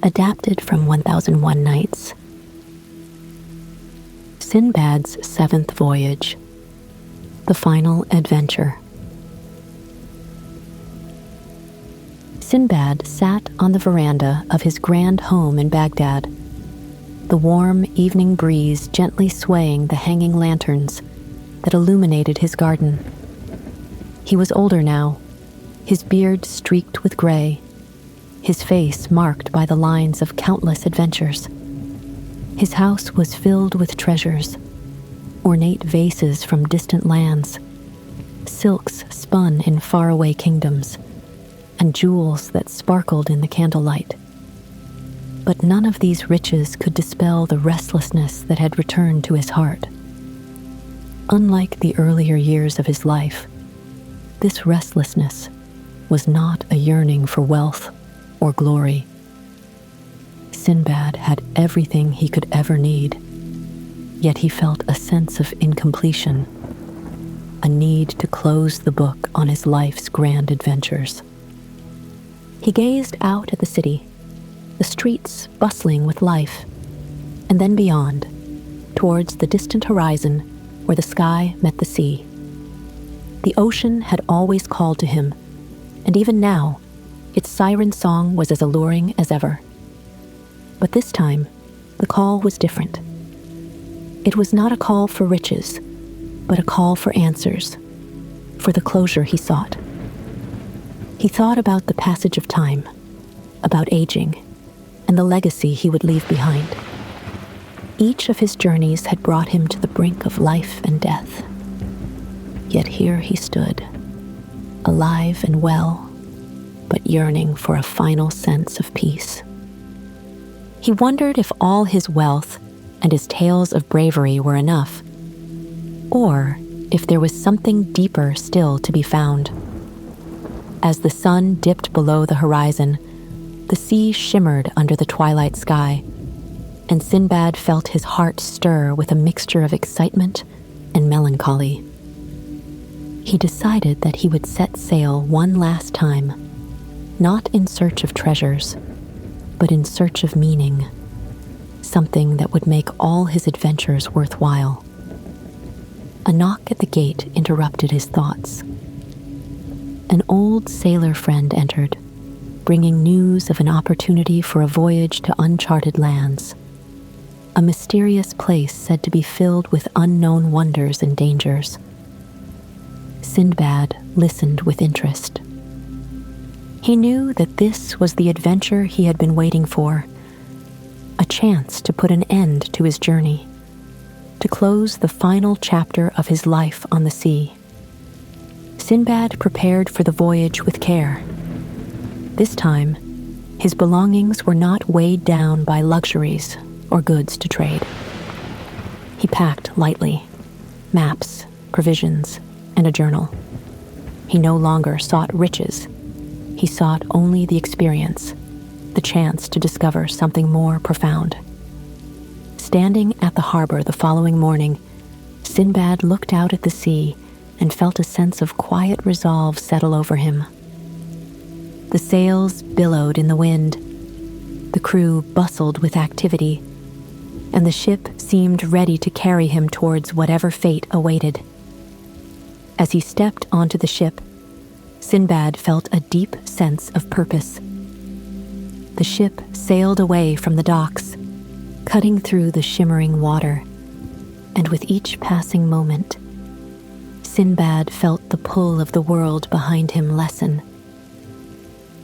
Adapted from 1001 Nights. Sindbad's Seventh Voyage. The Final Adventure. Sindbad sat on the veranda of his grand home in Baghdad, the warm evening breeze gently swaying the hanging lanterns that illuminated his garden. He was older now, his beard streaked with gray, his face marked by the lines of countless adventures. His house was filled with treasures, ornate vases from distant lands, silks spun in faraway kingdoms, and jewels that sparkled in the candlelight. But none of these riches could dispel the restlessness that had returned to his heart. Unlike the earlier years of his life, this restlessness was not a yearning for wealth or glory. Sindbad had everything he could ever need, yet he felt a sense of incompletion, a need to close the book on his life's grand adventures. He gazed out at the city, the streets bustling with life, and then beyond, towards the distant horizon where the sky met the sea. The ocean had always called to him, and even now, its siren song was as alluring as ever. But this time, the call was different. It was not a call for riches, but a call for answers, for the closure he sought. He thought about the passage of time, about aging, and the legacy he would leave behind. Each of his journeys had brought him to the brink of life and death. Yet here he stood, alive and well, but yearning for a final sense of peace. He wondered if all his wealth and his tales of bravery were enough, or if there was something deeper still to be found. As the sun dipped below the horizon, the sea shimmered under the twilight sky, and Sindbad felt his heart stir with a mixture of excitement and melancholy. He decided that he would set sail one last time, not in search of treasures, but in search of meaning, something that would make all his adventures worthwhile. A knock at the gate interrupted his thoughts. An old sailor friend entered, bringing news of an opportunity for a voyage to uncharted lands, a mysterious place said to be filled with unknown wonders and dangers. Sindbad listened with interest. He knew that this was the adventure he had been waiting for, a chance to put an end to his journey, to close the final chapter of his life on the sea. Sindbad prepared for the voyage with care. This time, his belongings were not weighed down by luxuries or goods to trade. He packed lightly, maps, provisions, and a journal. He no longer sought riches. He sought only the experience, the chance to discover something more profound. Standing at the harbor the following morning, Sindbad looked out at the sea and felt a sense of quiet resolve settle over him. The sails billowed in the wind, the crew bustled with activity, and the ship seemed ready to carry him towards whatever fate awaited. As he stepped onto the ship, Sindbad felt a deep sense of purpose. The ship sailed away from the docks, cutting through the shimmering water, and with each passing moment, Sindbad felt the pull of the world behind him lessen.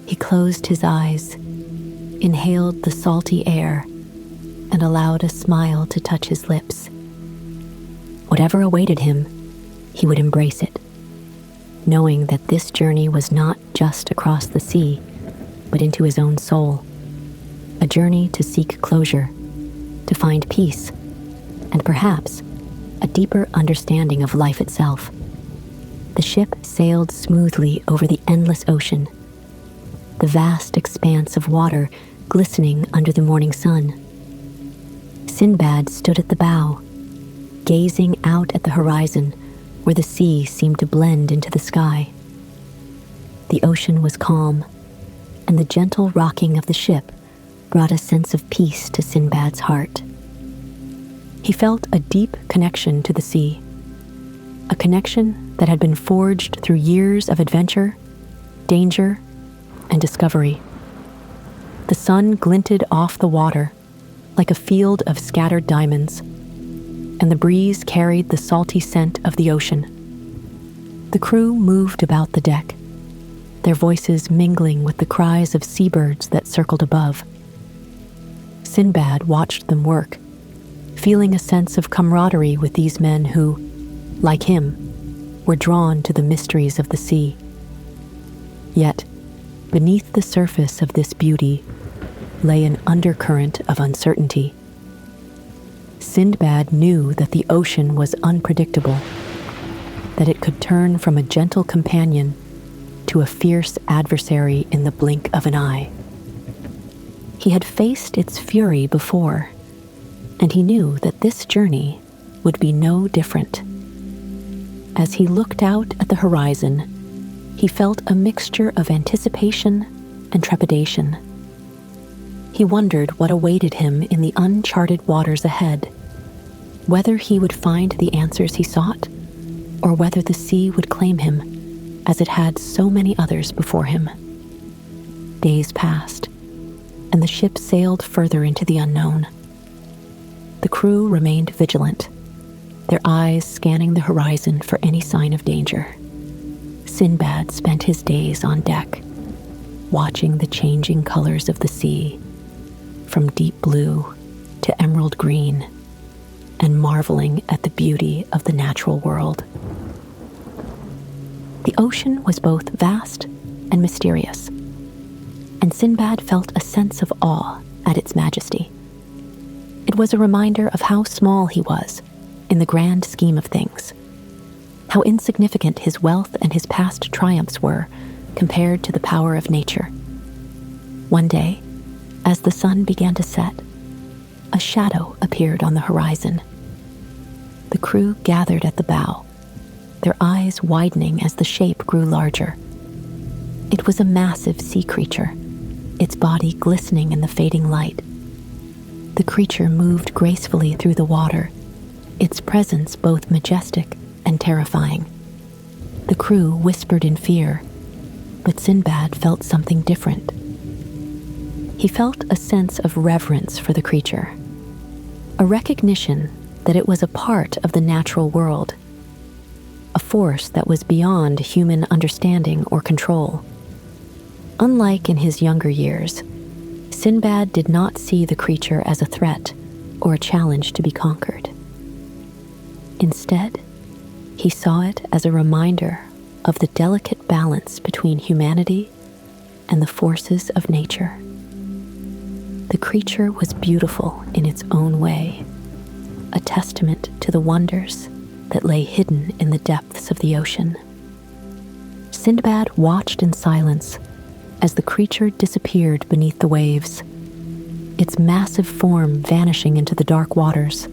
He closed his eyes, inhaled the salty air, and allowed a smile to touch his lips. Whatever awaited him, he would embrace it, knowing that this journey was not just across the sea, but into his own soul, a journey to seek closure, to find peace, and perhaps a deeper understanding of life itself. The ship sailed smoothly over the endless ocean, the vast expanse of water glistening under the morning sun. Sindbad stood at the bow, gazing out at the horizon where the sea seemed to blend into the sky. The ocean was calm, and the gentle rocking of the ship brought a sense of peace to Sindbad's heart. He felt a deep connection to the sea, a connection that had been forged through years of adventure, danger, and discovery. The sun glinted off the water like a field of scattered diamonds, and the breeze carried the salty scent of the ocean. The crew moved about the deck, their voices mingling with the cries of seabirds that circled above. Sindbad watched them work, feeling a sense of camaraderie with these men who, like him, were drawn to the mysteries of the sea. Yet, beneath the surface of this beauty lay an undercurrent of uncertainty. Sindbad knew that the ocean was unpredictable, that it could turn from a gentle companion to a fierce adversary in the blink of an eye. He had faced its fury before, and he knew that this journey would be no different. As he looked out at the horizon, he felt a mixture of anticipation and trepidation. He wondered what awaited him in the uncharted waters ahead, whether he would find the answers he sought, or whether the sea would claim him as it had so many others before him. Days passed, and the ship sailed further into the unknown. The crew remained vigilant, their eyes scanning the horizon for any sign of danger. Sindbad spent his days on deck, watching the changing colors of the sea, from deep blue to emerald green, and marveling at the beauty of the natural world. The ocean was both vast and mysterious, and Sindbad felt a sense of awe at its majesty. It was a reminder of how small he was in the grand scheme of things, how insignificant his wealth and his past triumphs were compared to the power of nature. One day, as the sun began to set, a shadow appeared on the horizon. The crew gathered at the bow, their eyes widening as the shape grew larger. It was a massive sea creature, its body glistening in the fading light. The creature moved gracefully through the water, its presence both majestic and terrifying. The crew whispered in fear, but Sindbad felt something different. He felt a sense of reverence for the creature, a recognition that it was a part of the natural world, a force that was beyond human understanding or control. Unlike in his younger years, Sindbad did not see the creature as a threat or a challenge to be conquered. Instead, he saw it as a reminder of the delicate balance between humanity and the forces of nature. The creature was beautiful in its own way, a testament to the wonders that lay hidden in the depths of the ocean. Sindbad watched in silence as the creature disappeared beneath the waves, its massive form vanishing into the dark waters.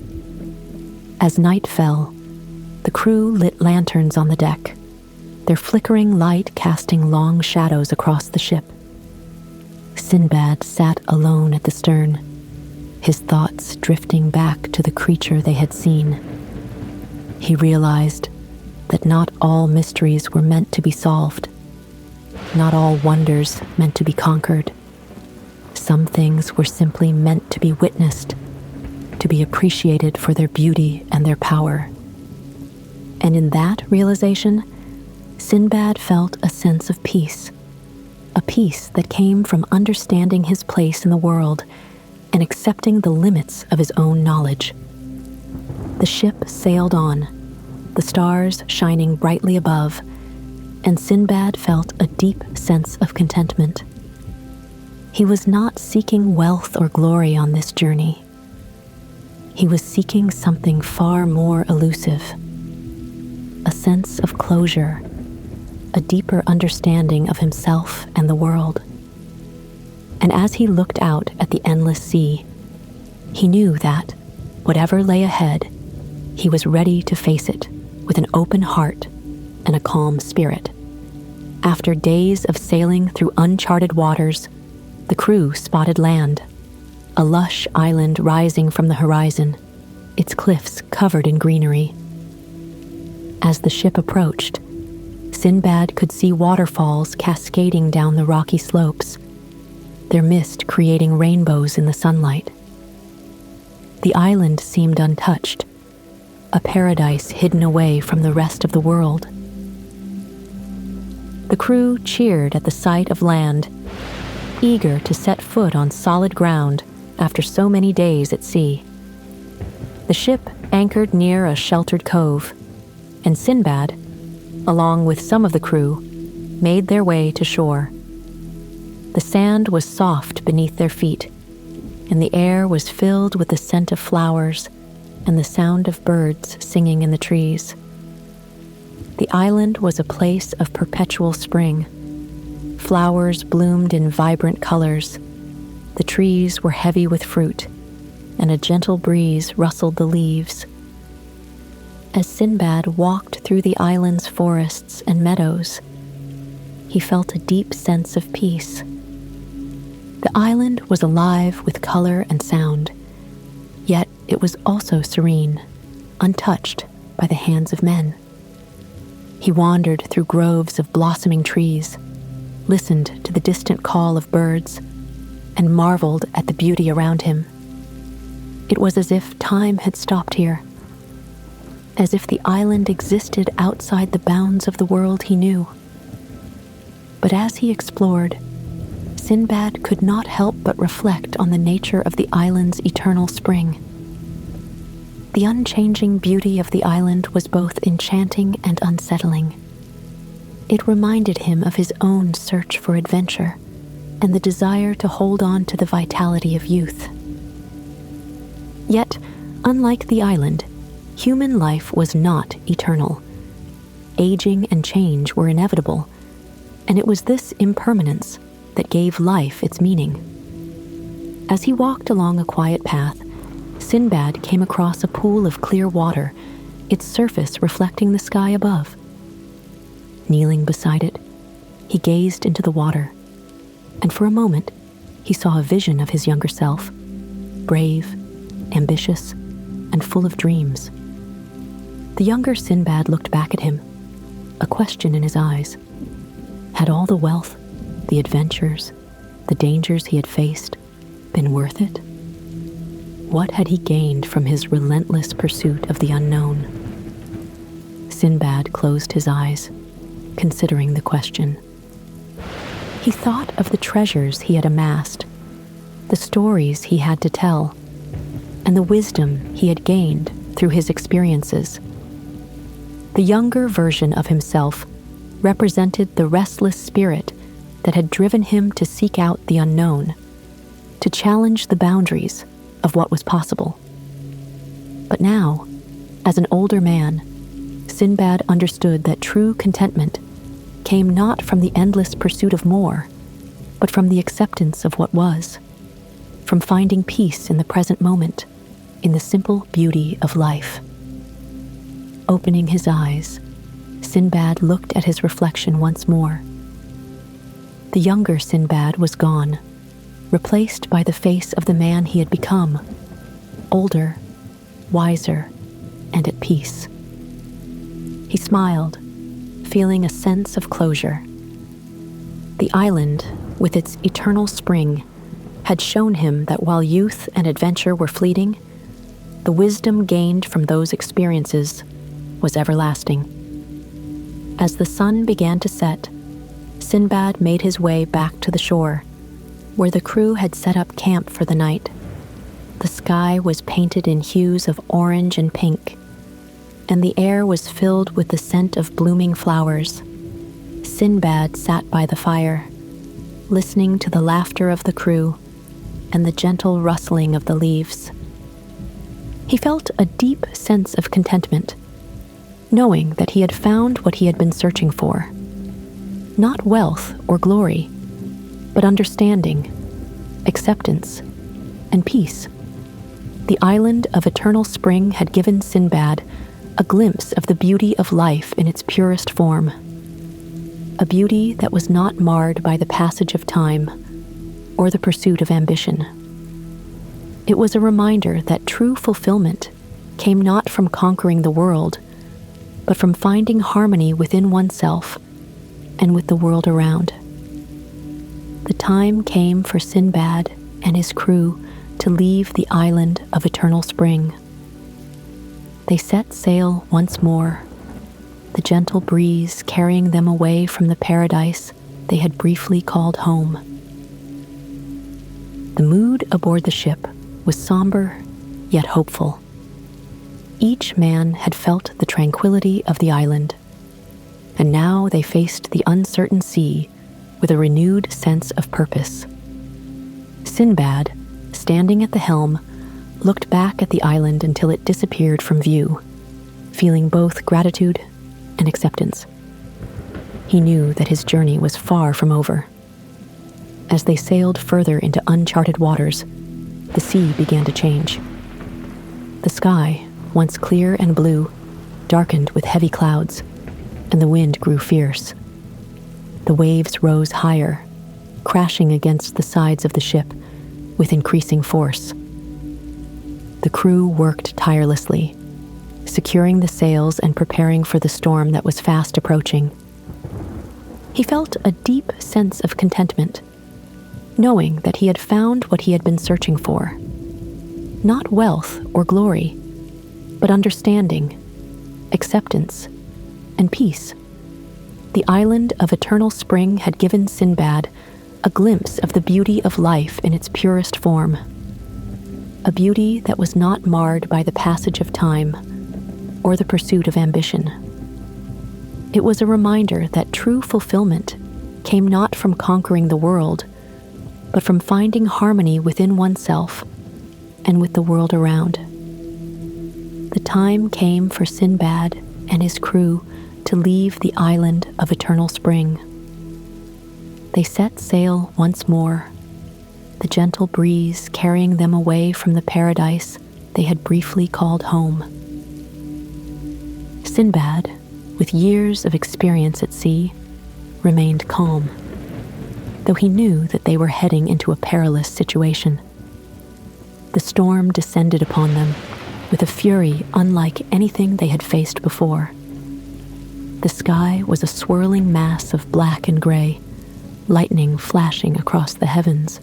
As night fell, the crew lit lanterns on the deck, their flickering light casting long shadows across the ship. Sindbad sat alone at the stern, his thoughts drifting back to the creature they had seen. He realized that not all mysteries were meant to be solved, not all wonders meant to be conquered. Some things were simply meant to be witnessed, to be appreciated for their beauty and their power. And in that realization, Sindbad felt a sense of peace, a peace that came from understanding his place in the world and accepting the limits of his own knowledge. The ship sailed on, the stars shining brightly above, and Sindbad felt a deep sense of contentment. He was not seeking wealth or glory on this journey. He was seeking something far more elusive, a sense of closure, a deeper understanding of himself and the world. And as he looked out at the endless sea, he knew that, whatever lay ahead, he was ready to face it with an open heart and a calm spirit. After days of sailing through uncharted waters, the crew spotted land, a lush island rising from the horizon, its cliffs covered in greenery. As the ship approached, Sindbad could see waterfalls cascading down the rocky slopes, their mist creating rainbows in the sunlight. The island seemed untouched, a paradise hidden away from the rest of the world. The crew cheered at the sight of land, eager to set foot on solid ground after so many days at sea. The ship anchored near a sheltered cove, and Sindbad, along with some of the crew, made their way to shore. The sand was soft beneath their feet, and the air was filled with the scent of flowers and the sound of birds singing in the trees. The island was a place of perpetual spring. Flowers bloomed in vibrant colors, the trees were heavy with fruit, and a gentle breeze rustled the leaves. As Sindbad walked through the island's forests and meadows, he felt a deep sense of peace. The island was alive with color and sound, yet it was also serene, untouched by the hands of men. He wandered through groves of blossoming trees, listened to the distant call of birds, and marveled at the beauty around him. It was as if time had stopped here, as if the island existed outside the bounds of the world he knew. But as he explored, Sindbad could not help but reflect on the nature of the island's eternal spring. The unchanging beauty of the island was both enchanting and unsettling. It reminded him of his own search for adventure and the desire to hold on to the vitality of youth. Yet, unlike the island, human life was not eternal. Aging and change were inevitable, and it was this impermanence that gave life its meaning. As he walked along a quiet path, Sindbad came across a pool of clear water, its surface reflecting the sky above. Kneeling beside it, he gazed into the water, and for a moment he saw a vision of his younger self, brave, ambitious, and full of dreams. The younger Sindbad looked back at him, a question in his eyes. Had all the wealth, the adventures, the dangers he had faced been worth it? What had he gained from his relentless pursuit of the unknown? Sindbad closed his eyes, considering the question. He thought of the treasures he had amassed, the stories he had to tell, and the wisdom he had gained through his experiences. The younger version of himself represented the restless spirit that had driven him to seek out the unknown, to challenge the boundaries of what was possible. But now, as an older man, Sindbad understood that true contentment came not from the endless pursuit of more, but from the acceptance of what was, from finding peace in the present moment, in the simple beauty of life. Opening his eyes, Sindbad looked at his reflection once more. The younger Sindbad was gone, replaced by the face of the man he had become, older, wiser, and at peace. He smiled, feeling a sense of closure. The island, with its eternal spring, had shown him that while youth and adventure were fleeting, the wisdom gained from those experiences was everlasting. As the sun began to set, Sindbad made his way back to the shore, where the crew had set up camp for the night. The sky was painted in hues of orange and pink, and the air was filled with the scent of blooming flowers. Sindbad sat by the fire, listening to the laughter of the crew and the gentle rustling of the leaves. He felt a deep sense of contentment, knowing that he had found what he had been searching for. Not wealth or glory, but understanding, acceptance, and peace. The island of eternal spring had given Sindbad a glimpse of the beauty of life in its purest form, a beauty that was not marred by the passage of time or the pursuit of ambition. It was a reminder that true fulfillment came not from conquering the world, but from finding harmony within oneself and with the world around. The time came for Sindbad and his crew to leave the island of eternal spring. They set sail once more, the gentle breeze carrying them away from the paradise they had briefly called home. The mood aboard the ship was somber yet hopeful. Each man had felt the tranquility of the island, and now they faced the uncertain sea with a renewed sense of purpose. Sindbad, standing at the helm, looked back at the island until it disappeared from view, feeling both gratitude and acceptance. He knew that his journey was far from over. As they sailed further into uncharted waters, the sea began to change. The sky, once clear and blue, darkened with heavy clouds, and the wind grew fierce. The waves rose higher, crashing against the sides of the ship with increasing force. The crew worked tirelessly, securing the sails and preparing for the storm that was fast approaching. He felt a deep sense of contentment, knowing that he had found what he had been searching for. Not wealth or glory, but understanding, acceptance, and peace. The island of eternal spring had given Sindbad a glimpse of the beauty of life in its purest form, a beauty that was not marred by the passage of time or the pursuit of ambition. It was a reminder that true fulfillment came not from conquering the world, but from finding harmony within oneself and with the world around. The time came for Sindbad and his crew to leave the island of eternal spring. They set sail once more, the gentle breeze carrying them away from the paradise they had briefly called home. Sindbad, with years of experience at sea, remained calm, though he knew that they were heading into a perilous situation. The storm descended upon them with a fury unlike anything they had faced before. The sky was a swirling mass of black and gray, lightning flashing across the heavens,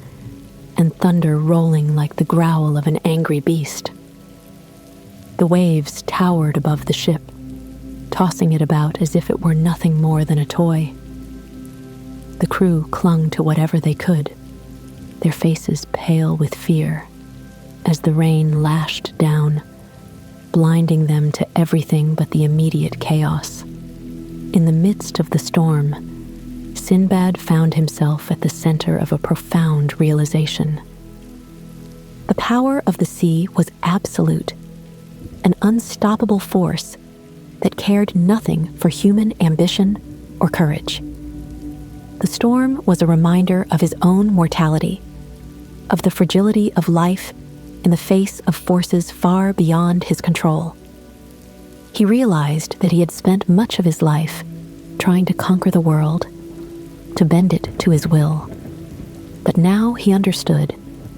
and thunder rolling like the growl of an angry beast. The waves towered above the ship, tossing it about as if it were nothing more than a toy. The crew clung to whatever they could, their faces pale with fear, as the rain lashed down, blinding them to everything but the immediate chaos. In the midst of the storm, Sindbad found himself at the center of a profound realization. The power of the sea was absolute, an unstoppable force that cared nothing for human ambition or courage. The storm was a reminder of his own mortality, of the fragility of life in the face of forces far beyond his control. He realized that he had spent much of his life trying to conquer the world, to bend it to his will. But now he understood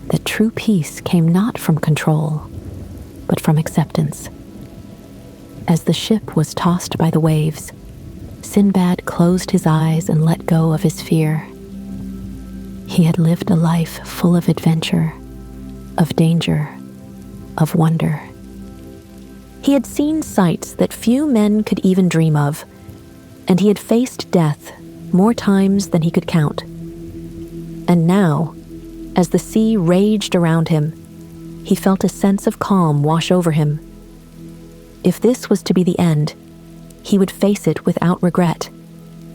that true peace came not from control, but from acceptance. As the ship was tossed by the waves, Sindbad closed his eyes and let go of his fear. He had lived a life full of adventure, of danger, of wonder. He had seen sights that few men could even dream of, and he had faced death more times than he could count. And now, as the sea raged around him, he felt a sense of calm wash over him. If this was to be the end, he would face it without regret,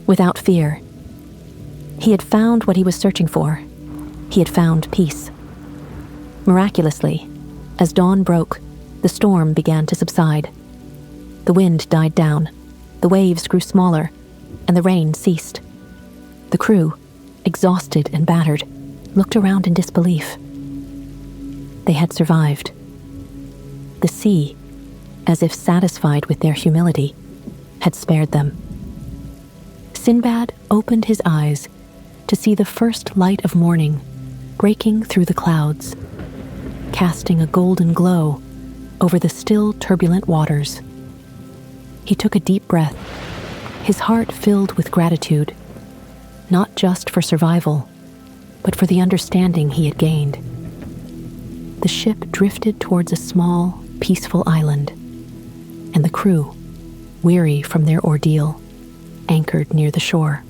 without fear. He had found what he was searching for. He had found peace. Miraculously, as dawn broke, the storm began to subside. The wind died down, the waves grew smaller, and the rain ceased. The crew, exhausted and battered, looked around in disbelief. They had survived. The sea, as if satisfied with their humility, had spared them. Sindbad opened his eyes to see the first light of morning breaking through the clouds. casting a golden glow over the still turbulent waters. He took a deep breath, his heart filled with gratitude, not just for survival, but for the understanding he had gained. The ship drifted towards a small, peaceful island, and the crew, weary from their ordeal, anchored near the shore.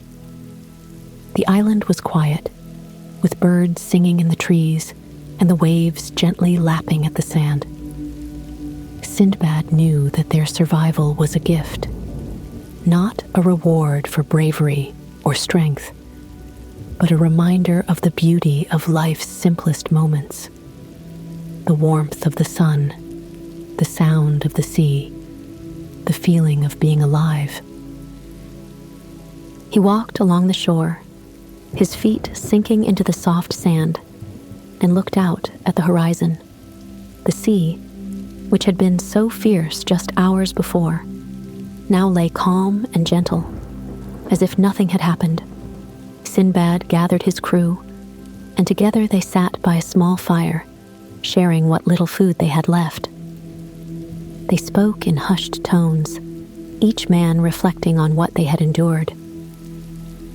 The island was quiet, with birds singing in the trees and the waves gently lapping at the sand. Sindbad knew that their survival was a gift, not a reward for bravery or strength, but a reminder of the beauty of life's simplest moments. The warmth of the sun, the sound of the sea, the feeling of being alive. He walked along the shore, his feet sinking into the soft sand, and looked out at the horizon. The sea, which had been so fierce just hours before, now lay calm and gentle, as if nothing had happened. Sindbad gathered his crew, and together they sat by a small fire, sharing what little food they had left. They spoke in hushed tones, each man reflecting on what they had endured.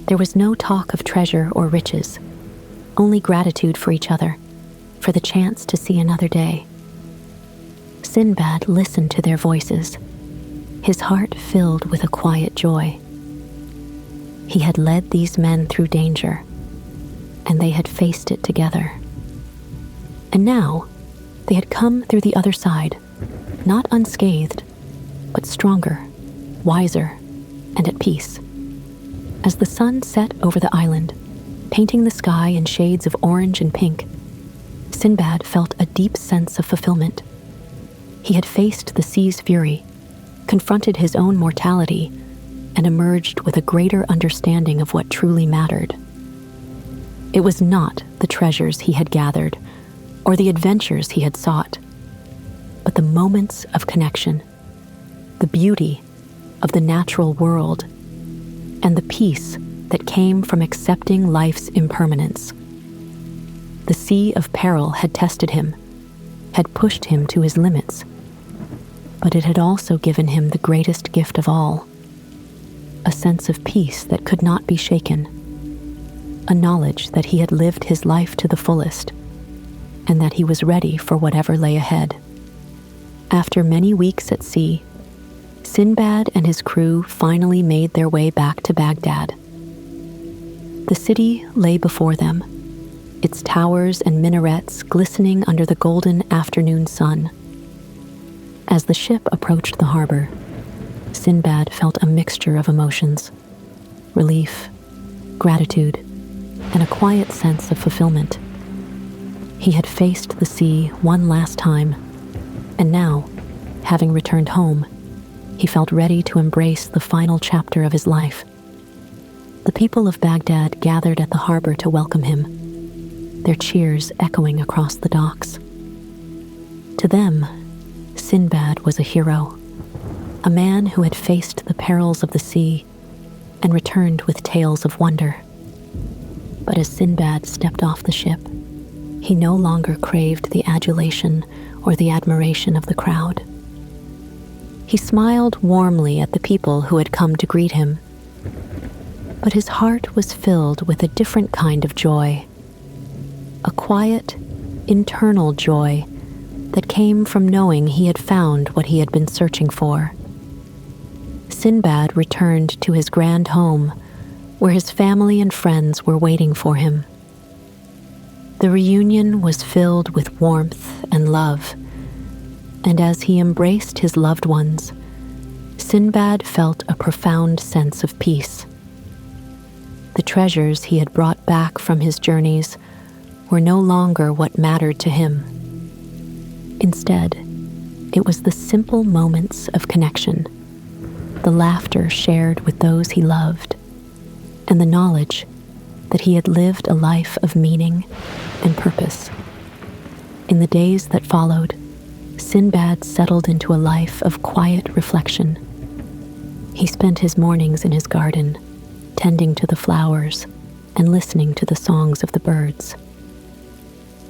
There was no talk of treasure or riches, only gratitude for each other, for the chance to see another day. Sindbad listened to their voices, his heart filled with a quiet joy. He had led these men through danger, and they had faced it together. And now, they had come through the other side, not unscathed, but stronger, wiser, and at peace. As the sun set over the island, painting the sky in shades of orange and pink, Sindbad felt a deep sense of fulfillment. He had faced the sea's fury, confronted his own mortality, and emerged with a greater understanding of what truly mattered. It was not the treasures he had gathered or the adventures he had sought, but the moments of connection, the beauty of the natural world, and the peace that came from accepting life's impermanence. The sea of peril had tested him, had pushed him to his limits, but it had also given him the greatest gift of all, a sense of peace that could not be shaken, a knowledge that he had lived his life to the fullest, and that he was ready for whatever lay ahead. After many weeks at sea, Sindbad and his crew finally made their way back to Baghdad. The city lay before them, its towers and minarets glistening under the golden afternoon sun. As the ship approached the harbor, Sindbad felt a mixture of emotions: relief, gratitude, and a quiet sense of fulfillment. He had faced the sea one last time, and now, having returned home, he felt ready to embrace the final chapter of his life. The people of Baghdad gathered at the harbor to welcome him, their cheers echoing across the docks. To them, Sindbad was a hero, a man who had faced the perils of the sea and returned with tales of wonder. But as Sindbad stepped off the ship, he no longer craved the adulation or the admiration of the crowd. He smiled warmly at the people who had come to greet him, but his heart was filled with a different kind of joy, a quiet, internal joy that came from knowing he had found what he had been searching for. Sindbad returned to his grand home, where his family and friends were waiting for him. The reunion was filled with warmth and love, and as he embraced his loved ones, Sindbad felt a profound sense of peace. The treasures he had brought back from his journeys were no longer what mattered to him. Instead, it was the simple moments of connection, the laughter shared with those he loved, and the knowledge that he had lived a life of meaning and purpose. In the days that followed, Sindbad settled into a life of quiet reflection. He spent his mornings in his garden, tending to the flowers and listening to the songs of the birds.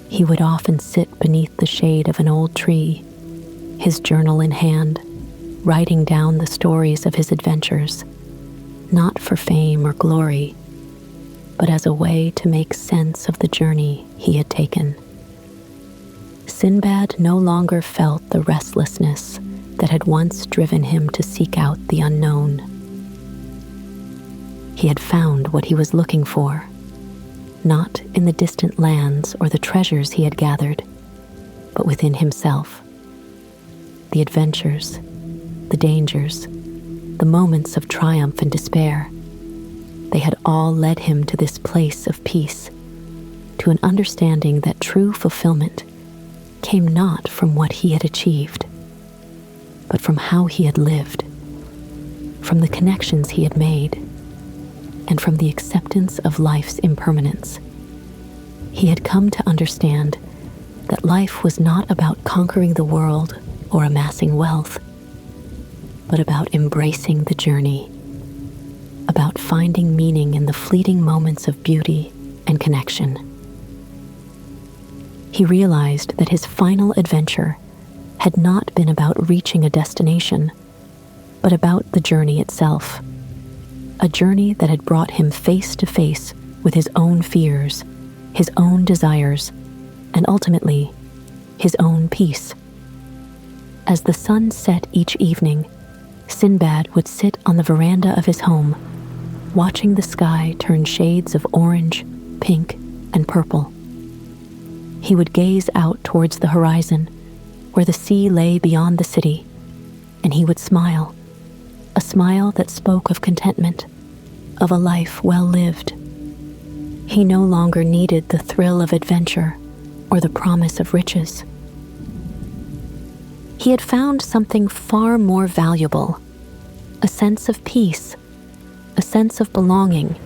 He would often sit beneath the shade of an old tree, his journal in hand, writing down the stories of his adventures, not for fame or glory, but as a way to make sense of the journey he had taken. Sindbad no longer felt the restlessness that had once driven him to seek out the unknown. He had found what he was looking for, not in the distant lands or the treasures he had gathered, but within himself. The adventures, the dangers, the moments of triumph and despair, they had all led him to this place of peace, to an understanding that true fulfillment came not from what he had achieved, but from how he had lived, from the connections he had made, and from the acceptance of life's impermanence. He had come to understand that life was not about conquering the world or amassing wealth, but about embracing the journey, about finding meaning in the fleeting moments of beauty and connection. He realized that his final adventure had not been about reaching a destination, but about the journey itself, a journey that had brought him face to face with his own fears, his own desires, and ultimately, his own peace. As the sun set each evening, Sindbad would sit on the veranda of his home, watching the sky turn shades of orange, pink, and purple. He would gaze out towards the horizon, where the sea lay beyond the city, and he would smile, a smile that spoke of contentment, of a life well lived. He no longer needed the thrill of adventure or the promise of riches. He had found something far more valuable, a sense of peace, a sense of belonging,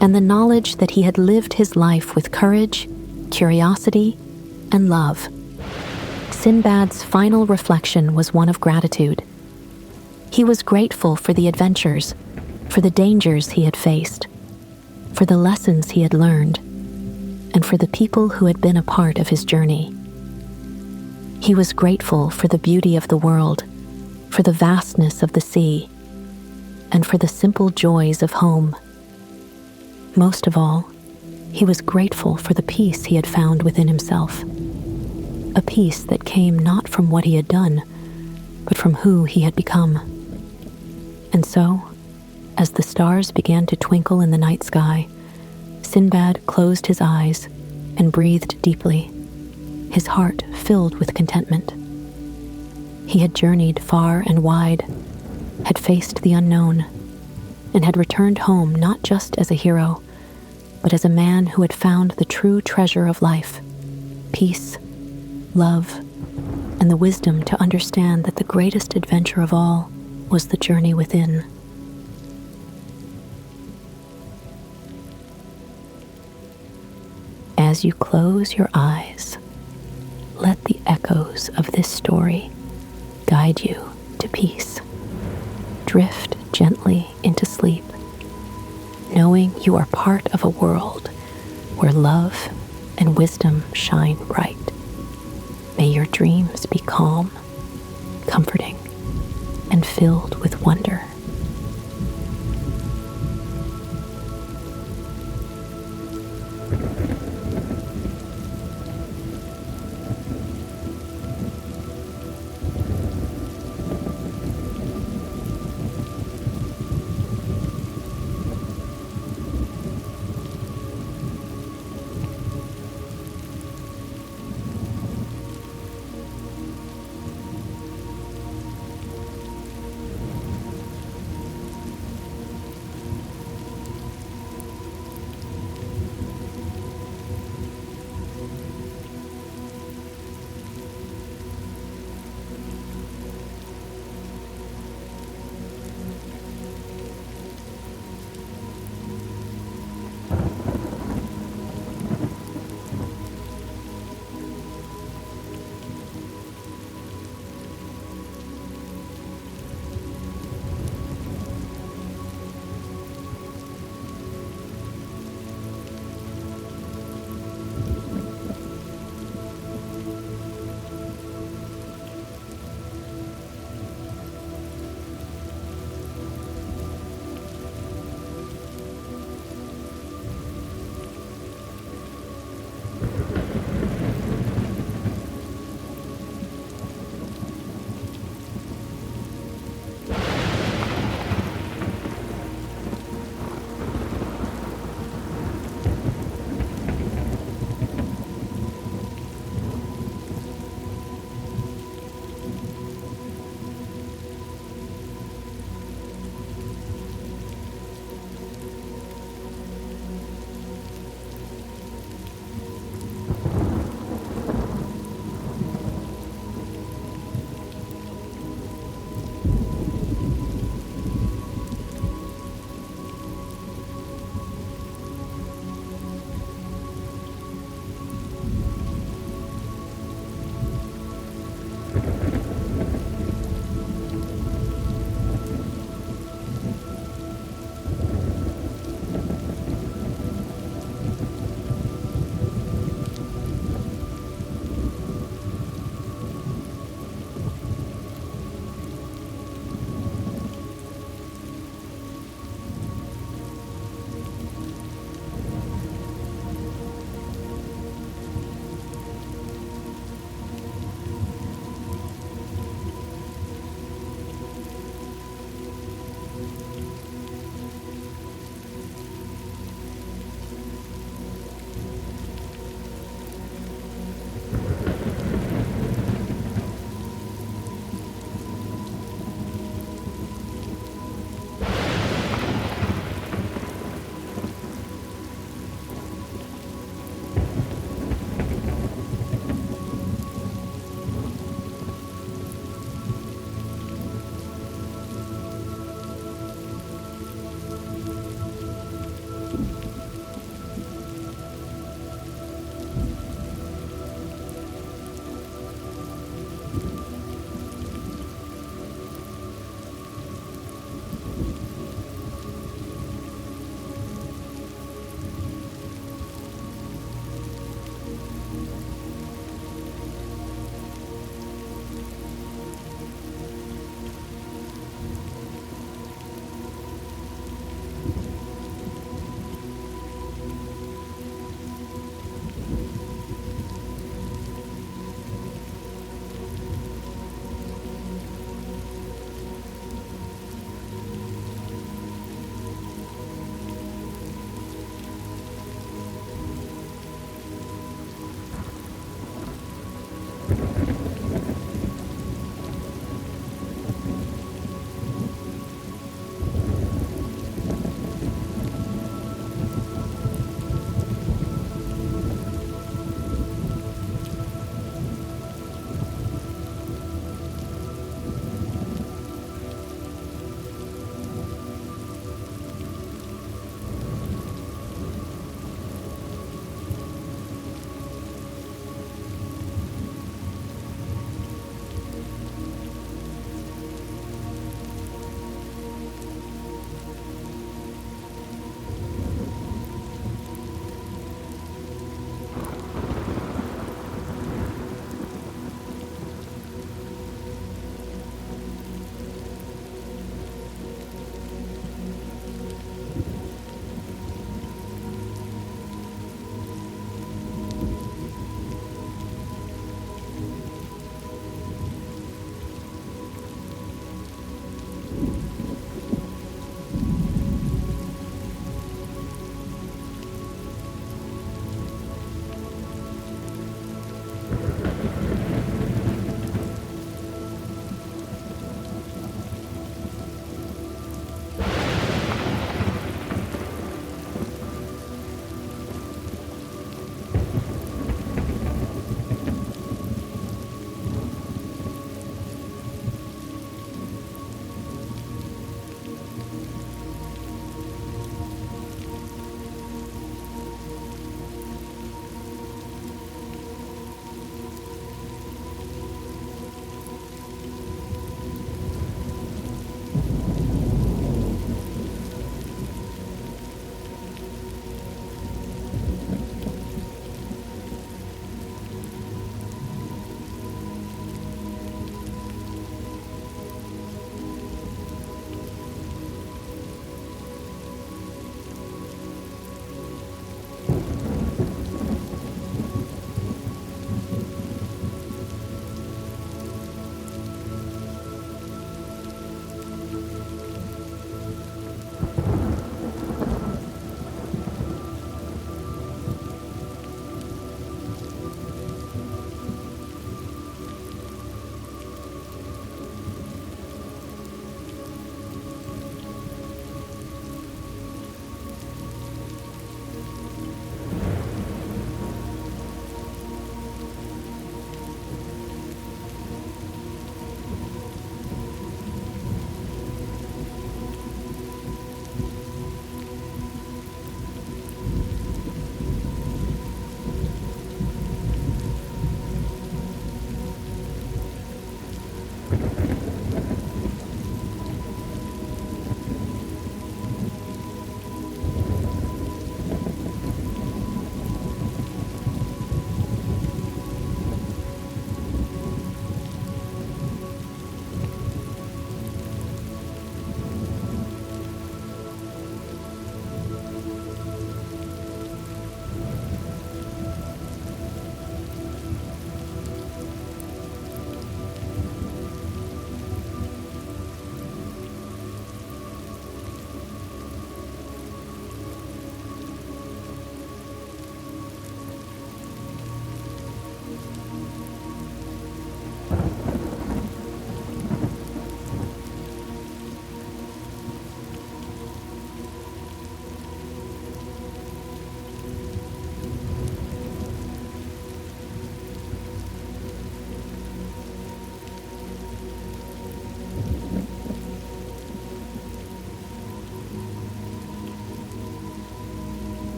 and the knowledge that he had lived his life with courage, curiosity, and love. Sindbad's final reflection was one of gratitude. He was grateful for the adventures, for the dangers he had faced, for the lessons he had learned, and for the people who had been a part of his journey. He was grateful for the beauty of the world, for the vastness of the sea, and for the simple joys of home. Most of all, he was grateful for the peace he had found within himself, a peace that came not from what he had done, but from who he had become. And so, as the stars began to twinkle in the night sky, Sindbad closed his eyes and breathed deeply, his heart filled with contentment. He had journeyed far and wide, had faced the unknown, and had returned home not just as a hero, but as a man who had found the true treasure of life, peace, love, and the wisdom to understand that the greatest adventure of all was the journey within. As you close your eyes, let the echoes of this story guide you to peace. Drift gently into sleep, knowing you are part of a world where love and wisdom shine bright. May your dreams be calm, comforting, and filled with wonder.